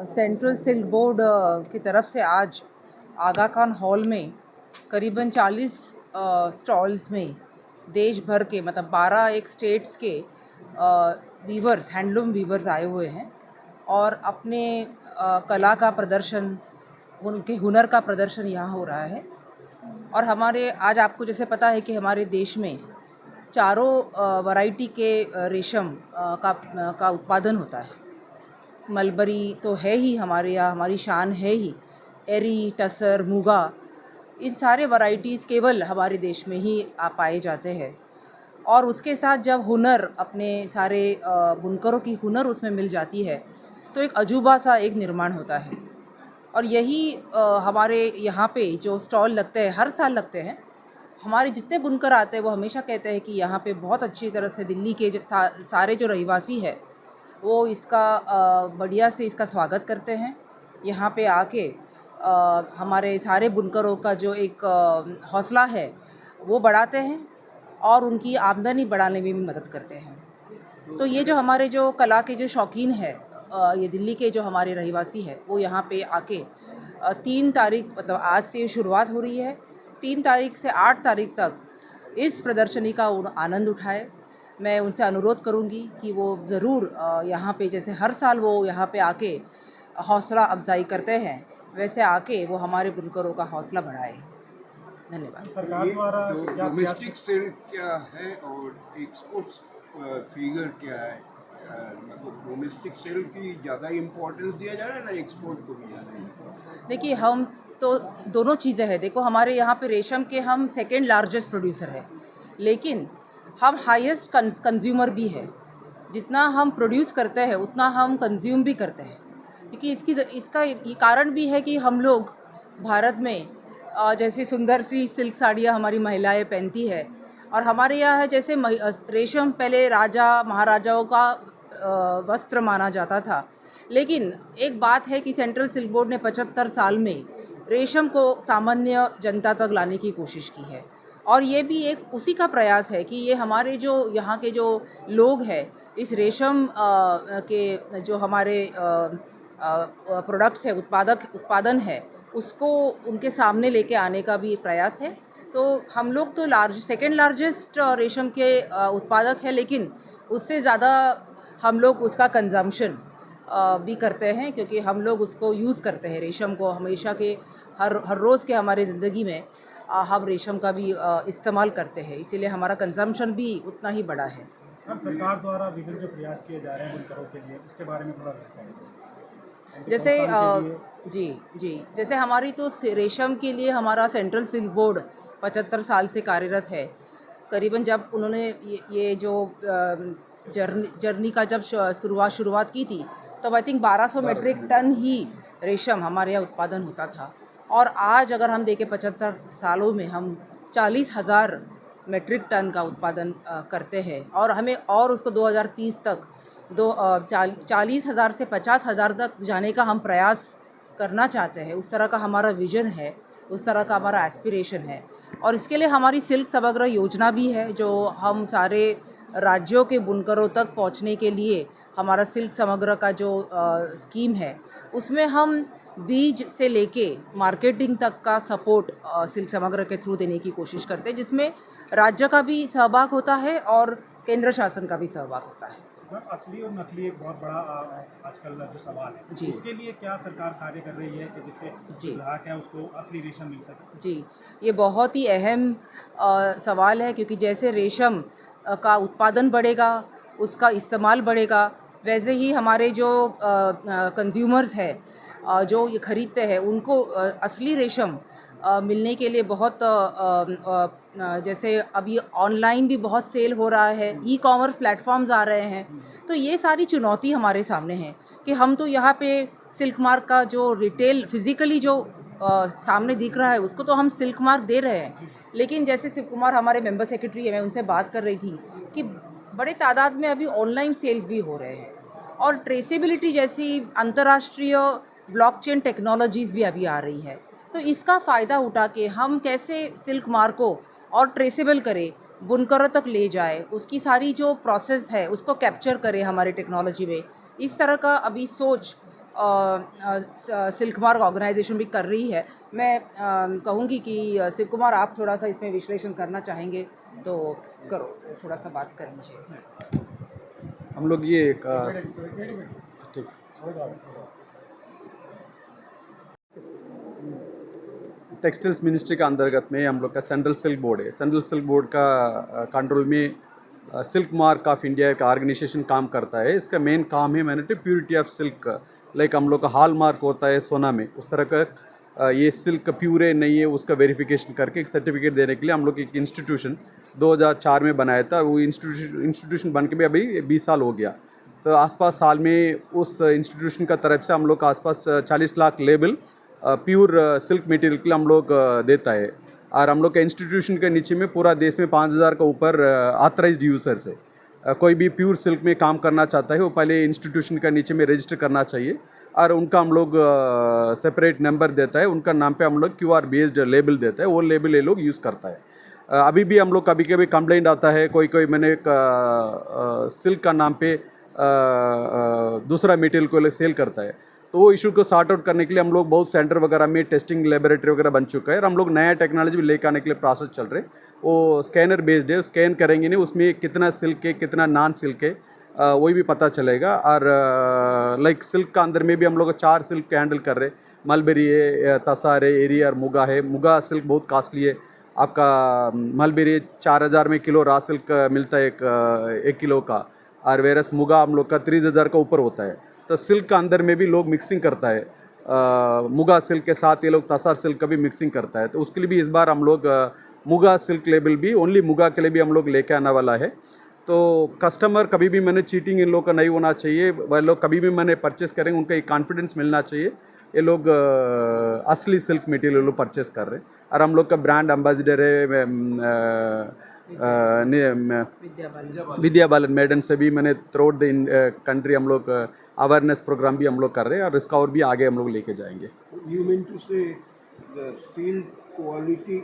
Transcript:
Central silk board की तरफ से आज आगा खान हॉल में करीबन 40 स्टॉल्स में देश भर के मतलब 12 एक स्टेट्स के वीवर्स, हैंडलूम वीवर्स आए हुए हैं और अपने कला का प्रदर्शन, उनके हुनर का प्रदर्शन यहाँ हो रहा है। और हमारे आज आपको जैसे पता है कि हमारे देश में चारों वैरायटी के रेशम का उत्पादन होता है। मलबरी तो है ही हमारे यहाँ, हमारी शान है ही। एरी, टसर, मूगा, इन सारे वैरायटीज़ केवल हमारे देश में ही पाए जाते हैं। और उसके साथ जब हुनर, अपने सारे बुनकरों की हुनर उसमें मिल जाती है तो एक अजूबा सा एक निर्माण होता है। और यही हमारे यहाँ पे जो स्टॉल लगते हैं, हर साल लगते हैं, हमारे जितने बुनकर आते हैं वो हमेशा कहते हैं कि यहाँ पे बहुत अच्छी तरह से दिल्ली के सारे जो रहिवासी है वो इसका बढ़िया से इसका स्वागत करते हैं। यहाँ पे आके हमारे सारे बुनकरों का जो एक हौसला है वो बढ़ाते हैं और उनकी आमदनी बढ़ाने में भी मदद करते हैं। तो ये जो हमारे जो कला के जो शौकीन है, ये दिल्ली के जो हमारे रहिवासी है, वो यहाँ पे आके 3 तारीख मतलब आज से शुरुआत हो रही है, 3 तारीख से 8 तारीख तक इस प्रदर्शनी का आनंद उठाए। मैं उनसे अनुरोध करूंगी कि वो ज़रूर यहाँ पे जैसे हर साल वो यहाँ पे आके हौसला अफजाई करते हैं, वैसे आके वो हमारे बुनकरों का हौसला बढ़ाए। धन्यवाद। सरकार द्वारा क्या डोमेस्टिक सेल क्या है और एक्सपोर्ट फिगर क्या है? मतलब डोमेस्टिक सेल की ज़्यादा इम्पोर्टेंस दिया जा रहा है ना एक्सपोर्ट को भी ज़्यादा? देखिए, हम तो दोनों चीज़ें हैं। देखो, हमारे यहाँ पे रेशम के हम सेकेंड लार्जेस्ट प्रोड्यूसर हैं, लेकिन हम हाईएस्ट कंज्यूमर भी है। जितना हम प्रोड्यूस करते हैं उतना हम कंज्यूम भी करते हैं, क्योंकि इसका ये कारण भी है कि हम लोग भारत में जैसे सुंदर सी सिल्क साड़ियाँ हमारी महिलाएं पहनती है। और हमारे यहाँ है जैसे रेशम पहले राजा महाराजाओं का वस्त्र माना जाता था, लेकिन एक बात है कि सेंट्रल सिल्क बोर्ड ने 75 साल में रेशम को सामान्य जनता तक लाने की कोशिश की है। और ये भी एक उसी का प्रयास है कि ये हमारे जो यहाँ के जो लोग हैं, इस रेशम के जो हमारे प्रोडक्ट्स है, उत्पादन है, उसको उनके सामने लेके आने का भी प्रयास है। तो हम लोग तो सेकेंड लार्जेस्ट रेशम के उत्पादक है, लेकिन उससे ज़्यादा हम लोग उसका कंजम्पशन भी करते हैं, क्योंकि हम लोग उसको यूज़ करते हैं। रेशम को हमेशा के हर रोज़ के हमारे ज़िंदगी में हम रेशम का भी इस्तेमाल करते हैं, इसीलिए हमारा कंजम्पशन भी उतना ही बड़ा है। अब सरकार द्वारा विभिन्न जो प्रयास किए जा रहे हैं बुनकरों के लिए, उसके बारे में थोड़ा बताइए। जैसे जी, जैसे हमारी तो रेशम के लिए हमारा सेंट्रल सिल्क बोर्ड 75 साल से कार्यरत है। करीबन जब उन्होंने ये जो जर्नी का जब शुरुआत की थी, तब आई थिंक 1200 मेट्रिक टन ही रेशम हमारे यहाँ उत्पादन होता था। और आज अगर हम देखें 75 सालों में हम 40,000 मेट्रिक टन का उत्पादन करते हैं, और हमें और उसको 2030 तक 40,000 से 50,000 तक जाने का हम प्रयास करना चाहते हैं। उस तरह का हमारा विज़न है, उस तरह का हमारा एस्पिरेशन है। और इसके लिए हमारी सिल्क समग्र योजना भी है, जो हम सारे राज्यों के बुनकरों तक पहुंचने के लिए हमारा सिल्क समग्र का जो स्कीम है, उसमें हम बीज से लेके मार्केटिंग तक का सपोर्ट सिल्क समग्र के थ्रू देने की कोशिश करते हैं, जिसमें राज्य का भी सहभाग होता है और केंद्र शासन का भी सहभाग होता है। असली और नकली एक बहुत बड़ा आजकल जो सवाल है, जी, इसके लिए क्या सरकार कार्य कर रही है कि जिससे जी, ग्राहक है उसको असली रेशम मिल सके? जी, ये बहुत ही अहम सवाल है, क्योंकि जैसे रेशम का उत्पादन बढ़ेगा, उसका इस्तेमाल बढ़ेगा, वैसे ही हमारे जो कंज्यूमर्स है जो ये ख़रीदते हैं उनको असली रेशम मिलने के लिए बहुत जैसे अभी ऑनलाइन भी बहुत सेल हो रहा है, ई कॉमर्स प्लेटफॉर्म्स आ रहे हैं, तो ये सारी चुनौती हमारे सामने है कि हम तो यहाँ पे सिल्क मार्क का जो रिटेल फिज़िकली जो सामने दिख रहा है उसको तो हम सिल्क मार्क दे रहे हैं, लेकिन जैसे शिव कुमार हमारे मेंबर सेक्रेटरी है, मैं उनसे बात कर रही थी कि बड़े तादाद में अभी ऑनलाइन सेल्स भी हो रहे हैं और ट्रेसेबिलिटी जैसी अंतर्राष्ट्रीय ब्लॉकचेन टेक्नोलॉजीज़ भी अभी आ रही है। तो इसका फ़ायदा उठा के हम कैसे सिल्क मार्क को और ट्रेसेबल करें, बुनकरों तक ले जाए, उसकी सारी जो प्रोसेस है उसको कैप्चर करें हमारे टेक्नोलॉजी में, इस तरह का अभी सोच सिल्क मार्क ऑर्गेनाइजेशन भी कर रही है। मैं कहूँगी कि शिव कुमार आप थोड़ा सा इसमें विश्लेषण करना चाहेंगे तो करो, थोड़ा सा बात कर लीजिए। हम लोग ये ठीक टेक्सटाइल्स मिनिस्ट्री के अंतर्गत में हम लोग का सेंट्रल सिल्क बोर्ड है। सेंट्रल सिल्क बोर्ड का कंट्रोल में सिल्क मार्क ऑफ इंडिया का ऑर्गेनाइजेशन काम करता है। इसका मेन काम है मैंने प्योरिटी ऑफ सिल्क, लाइक हम लोग का हॉल मार्क होता है सोना में, उस तरह का ये सिल्क प्योर है नहीं है उसका वेरिफिकेशन करके एक सर्टिफिकेट देने के लिए हम लोग एक इंस्टीट्यूशन 2004 में बनाया था। वो इंस्टीट्यूशन बन के भी अभी 20 साल हो गया। तो आसपास साल में उस इंस्टीट्यूशन का तरफ से हम लोग का आसपास 40 lakh label pure silk material के लिए हम लोग देता है। और हम लोग के इंस्टीट्यूशन के नीचे में पूरा देश में 5000 का ऊपर ऑथराइज्ड यूजर्स है। कोई भी प्योर सिल्क में काम करना चाहता है वो पहले इंस्टीट्यूशन का नीचे में रजिस्टर करना चाहिए और उनका हम लोग सेपरेट नंबर देता है, उनका नाम पे हम लोग QR बेस्ड लेबल देता है, वो लेबल ये लोग यूज़ करता है। अभी भी हम लोग कभी कभी कंप्लेंट आता है, कोई मैंने सिल्क का नाम पे दूसरा मटेरियल को सेल करता है, तो वो इशू को सॉर्ट आउट करने के लिए हम लोग बहुत सेंटर वगैरह में टेस्टिंग लेबोरेटरी वगैरह बन चुका है और हम लोग नया टेक्नोलॉजी भी लेकर आने के लिए प्रोसेस चल रहे। वो स्कैनर बेस्ड है, स्कैन करेंगे नहीं उसमें कितना सिल्क है कितना नॉन सिल्क है वही भी पता चलेगा। और लाइक सिल्क का अंदर में भी हम लोग 4 सिल्क हैंडल कर रहे, मलबेरी है, तसार है, एरी और मुगा है। मुगा सिल्क बहुत कॉस्टली है, आपका मलबेरी 4000 में किलो रॉ सिल्क मिलता है एक किलो का, और वेरस मुगा हम लोग का 30,000 का ऊपर होता है। तो सिल्क का अंदर में भी लोग मिक्सिंग करता है, मुगा सिल्क के साथ ये लोग तसार सिल्क का भी मिक्सिंग करता है। तो उसके लिए भी इस बार हम लोग मुगा सिल्क लेबल भी ओनली मुगा के लिए भी हम लोग लेके आने वाला है। तो कस्टमर कभी भी मैंने चीटिंग इन लोग का नहीं होना चाहिए, वह लोग कभी भी मैंने परचेस करेंगे उनका एक कॉन्फिडेंस मिलना चाहिए ये लोग असली सिल्क मटेरियल लोग परचेस कर रहे हैं। और हम लोग का ब्रांड एम्बेसडर है विद्या बालन मैडम से भी मैंने थ्रू आउट द कंट्री हम लोग अवेयरनेस प्रोग्राम भी हम लोग कर रहे हैं और इसका और भी आगे हम लोग लेके जाएंगे। You mean to say the steel quality